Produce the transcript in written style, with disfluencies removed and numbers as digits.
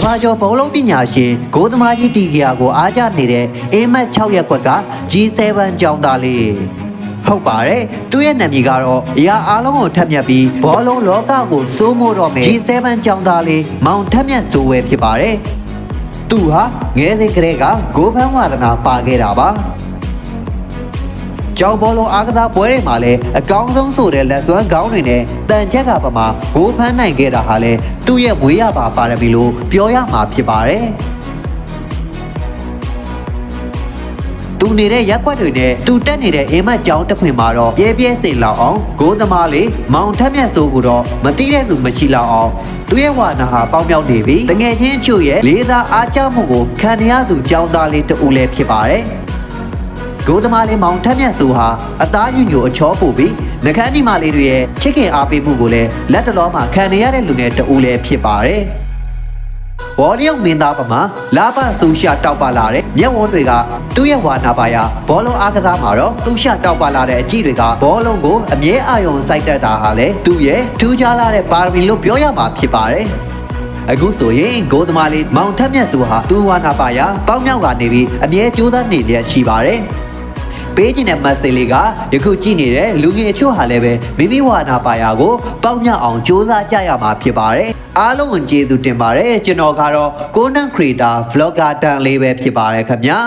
ဘာကျော်ဘောလုံးပညာရှင်ဂိုးသမားကြီးတီဂီယာကိုအားကျနေတဲ့အေးမတ်6ရက်ကွက်က G7 ကျောင်းသားလေးဟုတ်ပါတယ်သူ့ရဲ့နာမည်ကတော့အရာအားလုံးကိုထက်မြက်ပြီးဘောလုံးလောကကိုစိုးမိုးတော့မယ် G7 ကျောင်းသားလေးမောင်ထက်မြက်စိုးဝဲဖြစ်ပါတယ်သူဟာငယ်စဉ်ကတည်းကဂိုးဖမ်းဝါသနာပါခဲ့တာပါကျောင်းဘောလုံးအားကစားပွဲတွေမှာလည်းအကောင်းဆုံးဆိုတဲ့လက်သွမ်းကောင်းတွေနဲ့တန်ချက်ကပမာဂိုးဖမ်းနိုင်ခဲ့တာဟာလည်းသူ့ရဲ့မွေးရပါရမီလို့ပြောရမှာဖြစ်ပါတယ်သူနေတဲ့ရက်ွက်တွေနဲ့သူတက်နေတဲ့အိမ်မက်ကျောင်းတစ်ခွင်မှာတော့ပြဲစိန်လောက်အောင်ဂိုးသမားလေးမောင်ထက်မြတ်စိုးကိုတော့မတိတဲ့လူမရှိလောက်အောင်သူရဲ့ဝါနာဟာပေါင်းမြောက်နေပြီတငယ်ချင်းအချို့ရဲ့လေးသားအားကျမှုကိုခံရသူကျောင်းသားလေးတူလည်းဖြစ်ပါတယ်ဂိုးသမားလေးမောင်ထက်မြတ်စိုးဟာအသားညွညိုအချောပူပြီးနှကန်းဒီမာလေးတွေရဲ့ချစ်ခင်အားပေးမှုကိုလည်းလက်တလောမှာခံရတဲ့လူငယ်တူလည်းဖြစ်ပါတယ်ဘောလျုံမင်းသားပမာလာပသူရှာတောက်ပါလာတဲ့မျက်ဝန်းတွေကသူ့ရဲ့ဝါနာပါရာဘောလုံးအားကစားမှာတော့သူရှာတောက်ပါလာတဲ့အကြည့်တွေကဘောလုံးကိုအမြဲအာရုံစိုက်တတ်တာဟာလေသူ့ရဲ့ထူးခြားလာတဲ့ပါရမီလို့ပြောရမှာဖြစ်ပါတယ်အခုဆိုရင်ဂိုးသမားလေးမောင်ထက်မြတ်သူဟာသူ့ဝါနာပါရာပေါင်းမြောက်ကနေပြီးအမြဲကြိုးစားနေလျက်ရှိပါတယ်ပေးခြင်းတဲ့မက်ဆေ့လေးကယခုကြည့်နေတဲ့လူငယ်အချို့ဟာလည်းပဲမိမိဝါနာပါရာကိုပေါက်မြောက်အောင်စူးစမ်းကြရမှာဖြစ်ပါတယ်အားလုံးကိုကျေးဇူးတင်ပါတယ်ကျွန်တော်ကတော့ကိုနန်ခရီတာ vlogger တန်လေးပဲဖြစ်ပါတယ်ခင်ဗျာ